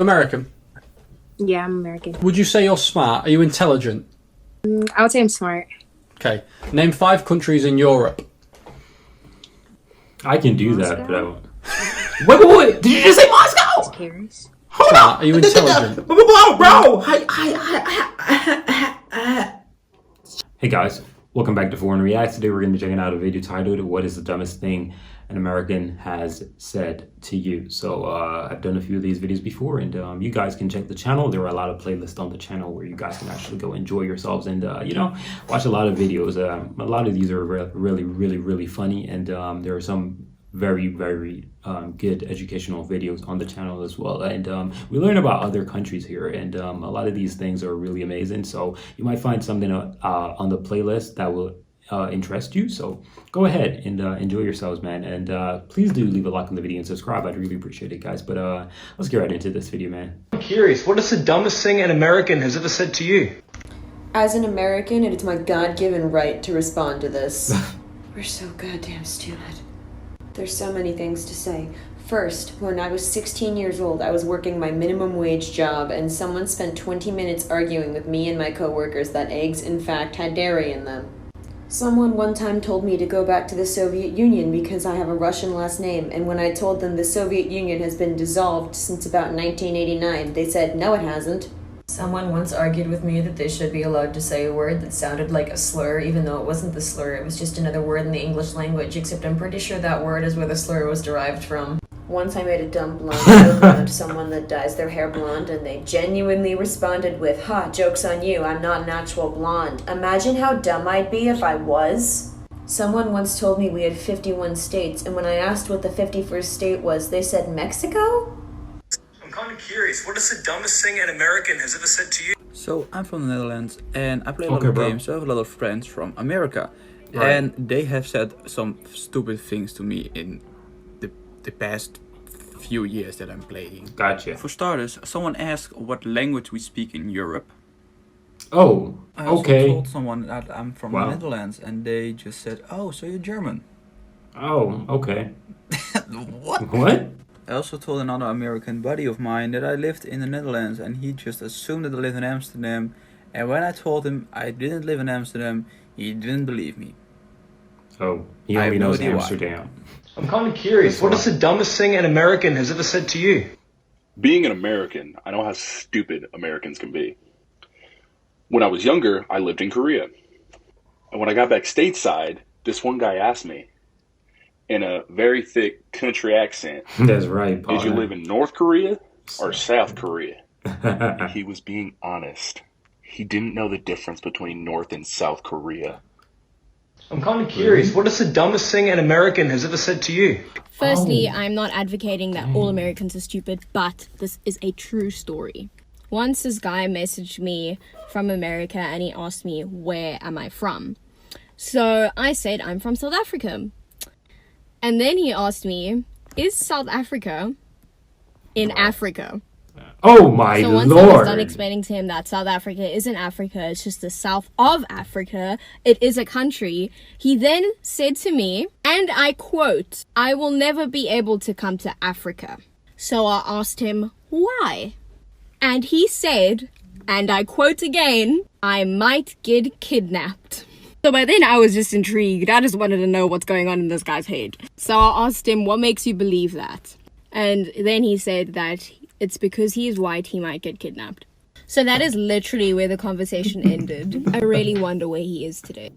American. Yeah, I'm American. Would you say you're smart? Are you intelligent? I would say I'm smart. Okay. Name 5 countries in Europe. I can do Moscow? that, but I won't. Wait! Did you just say Moscow? Paris. Smart. Are you intelligent? Bro! Hey guys, welcome back to Foreign Reacts. Today we're going to be checking out a video titled, "What is the dumbest thing an American has said to you?" So I've done a few of these videos before, and you guys can check the channel. There are a lot of playlists on the channel where you guys can actually go enjoy yourselves and watch a lot of videos. A lot of these are really funny, and there are some very good educational videos on the channel as well, and we learn about other countries here, and a lot of these things are really amazing. So you might find something on the playlist that will interest you, so go ahead and enjoy yourselves, man, and please do leave a like on the video and subscribe. I'd really appreciate it, guys. But let's get right into this video, man. I'm curious, what is the dumbest thing an American has ever said to you? As an American, it is my God-given right to respond to this. We're so goddamn stupid. There's so many things to say. First, when I was 16 years old, I was working my minimum wage job, and someone spent 20 minutes arguing with me and my coworkers that eggs, in fact, had dairy in them. Someone one time told me to go back to the Soviet Union because I have a Russian last name, and when I told them the Soviet Union has been dissolved since about 1989, they said, no it hasn't. Someone once argued with me that they should be allowed to say a word that sounded like a slur, even though it wasn't the slur, it was just another word in the English language, except I'm pretty sure that word is where the slur was derived from. Once I made a dumb blonde joke about someone that dyes their hair blonde, and they genuinely responded with, "Ha, joke's on you, I'm not an actual blonde." Imagine how dumb I'd be if I was. Someone once told me we had 51 states, and when I asked what the 51st state was, they said Mexico? I'm kind of curious, what is the dumbest thing an American has ever said to you? So I'm from the Netherlands and I play a lot Okay, of bro. games. So I have a lot of friends from America, Right. and they have said some stupid things to me in the past few years that I'm playing. Gotcha. For starters, someone asked what language we speak in Europe. Oh, I also okay. told someone that I'm from Wow. the Netherlands, and they just said, "Oh, so you're German?" Oh, okay. What? What? I also told another American buddy of mine that I lived in the Netherlands, and he just assumed that I lived in Amsterdam. And when I told him I didn't live in Amsterdam, he didn't believe me. Oh, he I only have no knows idea why. Amsterdam. I'm kind of curious, what is the dumbest thing an American has ever said to you? Being an American, I know how stupid Americans can be. When I was younger, I lived in Korea. And when I got back stateside, this one guy asked me, in a very thick country accent, That's right, did you partner. live in North Korea or South Korea? And he was being honest. He didn't know the difference between North and South Korea. I'm kind of curious, what is the dumbest thing an American has ever said to you? Firstly, I'm not advocating that all Americans are stupid, but this is a true story. Once this guy messaged me from America and he asked me, where am I from? So I said, I'm from South Africa. And then he asked me, is South Africa in Africa? Oh my So once I was done lord. explaining to him that South Africa isn't Africa, it's just the south of Africa, it is a country, he then said to me, and I quote, I will never be able to come to Africa. So I asked him, why? And he said, and I quote again, I might get kidnapped. So by then I was just intrigued. I just wanted to know what's going on in this guy's head. So I asked him, what makes you believe that? And then he said that it's because he is white, he might get kidnapped. So that is literally where the conversation ended. I really wonder where he is today.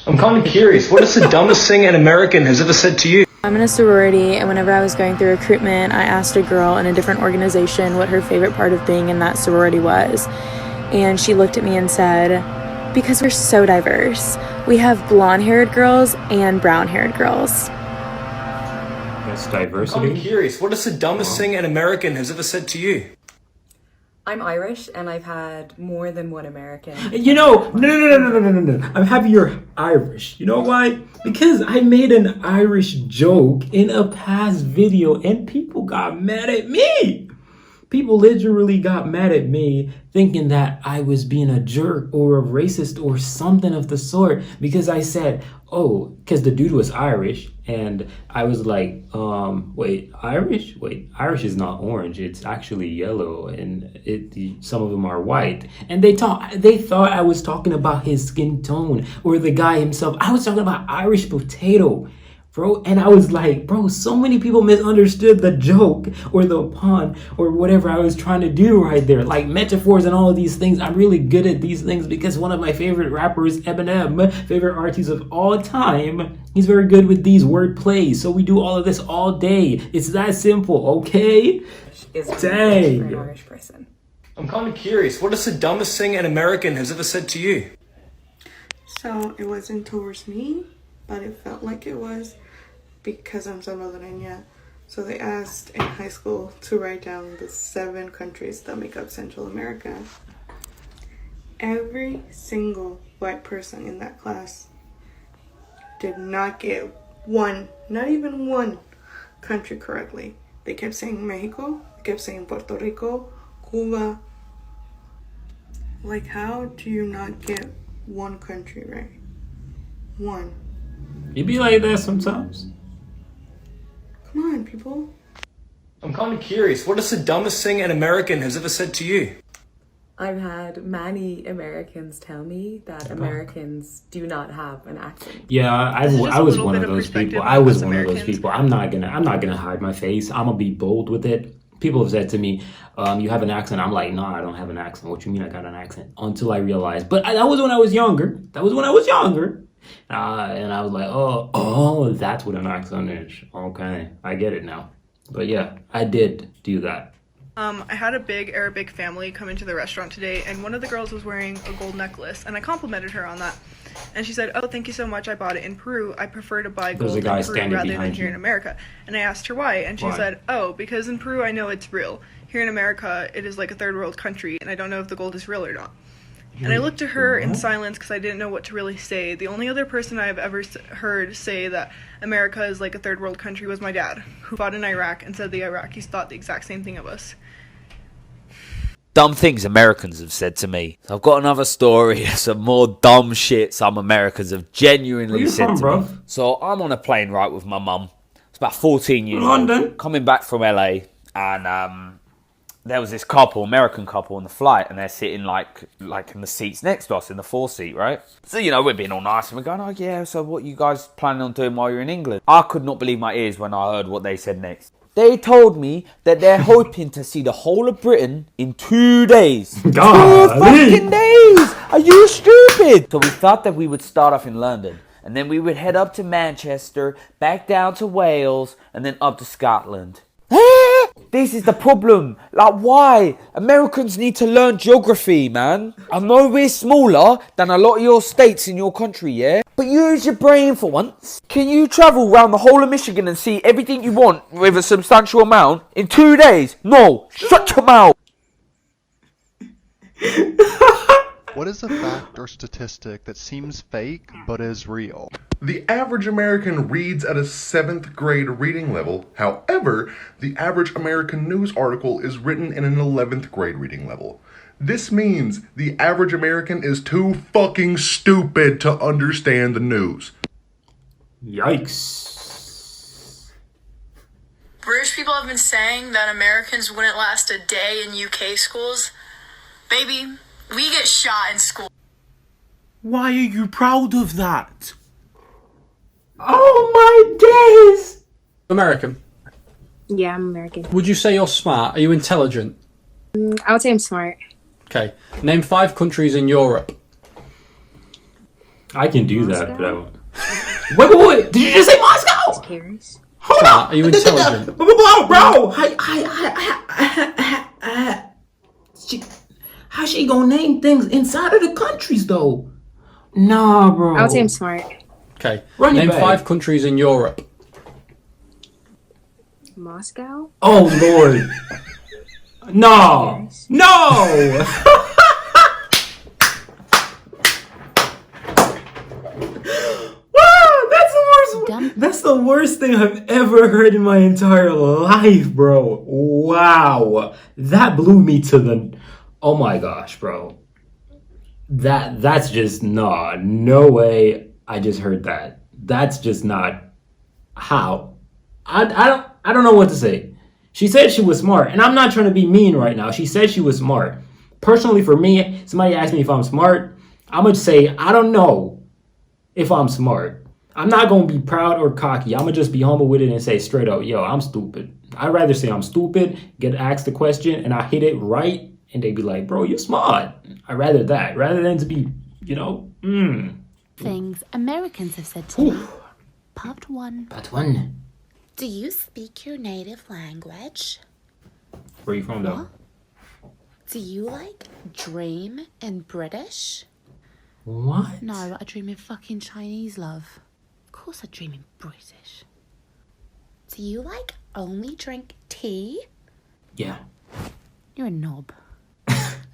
I'm kind of curious, what is the dumbest thing an American has ever said to you? I'm in a sorority, and whenever I was going through recruitment, I asked a girl in a different organization what her favorite part of being in that sorority was. And she looked at me and said, because we're so diverse. We have blonde-haired girls and brown-haired girls. That's I'm kind of diversity. curious, what is the dumbest thing an American has ever said to you? I'm Irish, and I've had more than one American. You know, no. I'm happy you're Irish. You know why? Because I made an Irish joke in a past video and people got mad at me. people literally got mad at me thinking that I was being a jerk or a racist or something of the sort because I said, oh, because the dude was Irish. And I was like, wait, Irish? Wait, Irish is not orange. It's actually yellow, and some of them are white. And they thought I was talking about his skin tone or the guy himself. I was talking about Irish potato, bro. And I was like, bro, so many people misunderstood the joke or the pun or whatever I was trying to do right there. Like metaphors and all of these things. I'm really good at these things because one of my favorite rappers, Eminem, favorite artists of all time, he's very good with these word plays. So we do all of this all day. It's that simple, okay? Dang. For an Irish person. I'm kind of curious. What is the dumbest thing an American has ever said to you? So it wasn't towards me, but it felt like it was because I'm Salvadoreña. So they asked in high school to write down the 7 countries that make up Central America. Every single white person in that class did not get one, not even one country correctly. They kept saying Mexico, they kept saying Puerto Rico, Cuba. Like, how do you not get one country right? One. You be like that sometimes. Come on, people. I'm kind of curious. What is the dumbest thing an American has ever said to you? I've had many Americans tell me that Americans do not have an accent. Yeah, I was one of those people. I was one of those people. I'm not gonna hide my face. I'm gonna be bold with it. People have said to me, you have an accent. I'm like, no, I don't have an accent. What you mean I got an accent? Until I realized. But that was when I was younger. And I was like, oh, that's what an accent is. Okay, I get it now. But yeah, I did do that. I had a big Arabic family come into the restaurant today, and one of the girls was wearing a gold necklace, and I complimented her on that. And she said, oh, thank you so much, I bought it in Peru. I prefer to buy gold in Peru rather than here in America. And I asked her why, and she said, oh, because in Peru I know it's real. Here in America, it is like a third world country, and I don't know if the gold is real or not. And I looked at her in silence because I didn't know what to really say. The only other person I've ever heard say that America is like a third world country was my dad, who fought in Iraq and said the Iraqis thought the exact same thing of us. Dumb things Americans have said to me. I've got another story, some more dumb shit some Americans have genuinely said to me. So I'm on a plane, right, with my mum. It's about 14 years old, coming back from LA, and there was this couple, American couple, on the flight, and they're sitting like in the seats next to us, in the 4 seat, right? So, you know, we're being all nice, and we're going, oh yeah, so what you guys planning on doing while you're in England? I could not believe my ears when I heard what they said next. They told me that they're hoping to see the whole of Britain in 2 days. 2 fucking days! Are you stupid? So we thought that we would start off in London, and then we would head up to Manchester, back down to Wales, and then up to Scotland. This is the problem. Like, why? Americans need to learn geography, man. I know we're smaller than a lot of your states in your country, yeah? But use your brain for once. Can you travel around the whole of Michigan and see everything you want with a substantial amount in 2 days? No. Shut your mouth. What is a fact or statistic that seems fake but is real? The average American reads at a 7th grade reading level. However, the average American news article is written in an 11th grade reading level. This means the average American is too fucking stupid to understand the news. Yikes. British people have been saying that Americans wouldn't last a day in UK schools. Baby, we get shot in school. Why are you proud of that? Oh my days! American. Yeah, I'm American. Would you say you're smart? Are you intelligent? I would say I'm smart. Okay. Name 5 countries in Europe. I can do that, but I won't. Wait. Did you just say Moscow? Cares. Smart. Are you intelligent? Bro! How's she gonna name things inside of the countries, though? Nah, bro. I would say I'm smart. Okay. Name 5 countries in Europe. Moscow? Oh, Lord. No! Wow, that's the worst thing I've ever heard in my entire life, bro. Wow. That blew me to the... Oh my gosh, bro. That's just... No way I just heard that. That's just not... How? I don't know what to say. She said she was smart, and I'm not trying to be mean right now. She said she was smart. Personally, for me, somebody asked me if I'm smart, I'm going to say, I don't know if I'm smart. I'm not going to be proud or cocky. I'm going to just be humble with it and say straight up, yo, I'm stupid. I'd rather say I'm stupid, get asked a question, and I hit it right, and they be like, bro, you're smart. I'd rather that, rather than to be, Things Americans have said to me. Part 1. Part 1. Do you speak your native language? Where are you from, though? Do you, dream in British? What? No, I dream in fucking Chinese, love. Of course I dream in British. Do you, only drink tea? Yeah. You're a knob.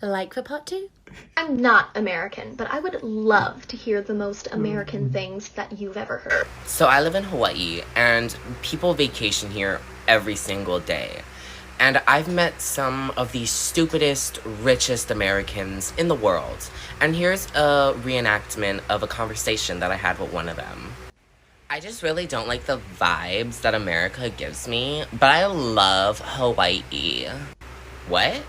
Like for part 2? I'm not American, but I would love to hear the most American things that you've ever heard. So I live in Hawaii, and people vacation here every single day. And I've met some of the stupidest, richest Americans in the world. And here's a reenactment of a conversation that I had with one of them. I just really don't like the vibes that America gives me, but I love Hawaii. What?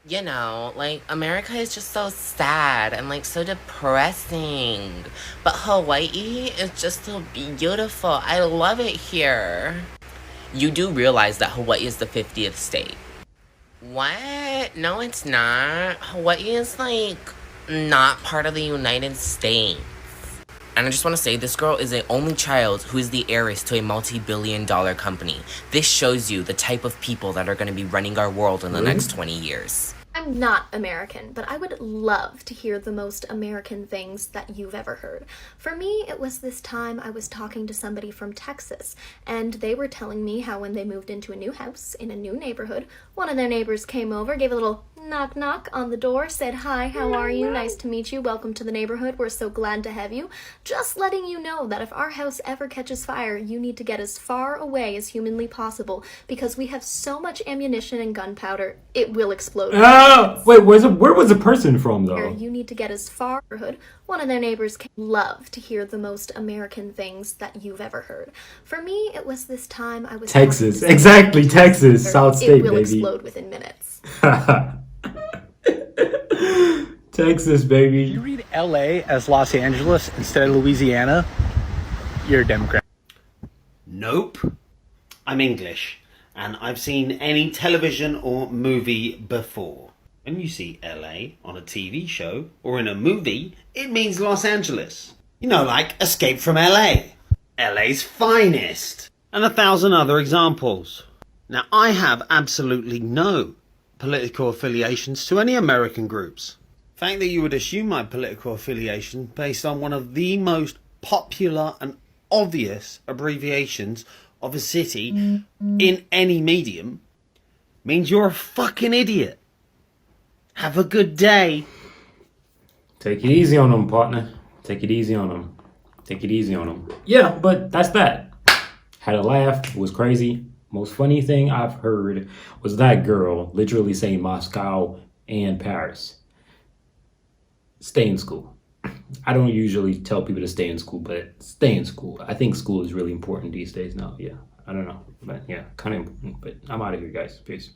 You know, America is just so sad and, so depressing. But Hawaii is just so beautiful. I love it here. You do realize that Hawaii is the 50th state. What? No, it's not. Hawaii is, not part of the United States. And I just want to say, this girl is the only child who is the heiress to a multi-billion-dollar company. This shows you the type of people that are going to be running our world in the next 20 years. I'm not American, but I would love to hear the most American things that you've ever heard. For me, it was this time I was talking to somebody from Texas, and they were telling me how when they moved into a new house in a new neighborhood, one of their neighbors came over, gave a little knock knock on the door, said, "Hi, how are you? Nice to meet you. Welcome to the neighborhood. We're so glad to have you. Just letting you know that if our house ever catches fire, you need to get as far away as humanly possible because we have so much ammunition and gunpowder, it will explode." Wait, where was the person from, though? You need to get as far. One of their neighbors came. Love to hear the most American things that you've ever heard. For me, it was this time I was Texas. Exactly, Texas. South State, it will baby. explode within minutes. Texas, baby. You read LA as Los Angeles instead of Louisiana, you're a Democrat. Nope. I'm English, and I've seen any television or movie before. When you see LA on a TV show or in a movie, it means Los Angeles. You know, like Escape from LA, LA's Finest, and 1,000 other examples. Now, I have absolutely no political affiliations to any American groups. The fact that you would assume my political affiliation based on one of the most popular and obvious abbreviations of a city in any medium means you're a fucking idiot. Have a good day. Take it easy on them, partner. Take it easy on them. Take it easy on them. Yeah, but that's that. Had a laugh. It was crazy. Most funny thing I've heard was that girl literally saying Moscow and Paris. Stay in school. I don't usually tell people to stay in school, but stay in school. I think school is really important these days now. Yeah, I don't know. But yeah, kind of important. But I'm out of here, guys. Peace.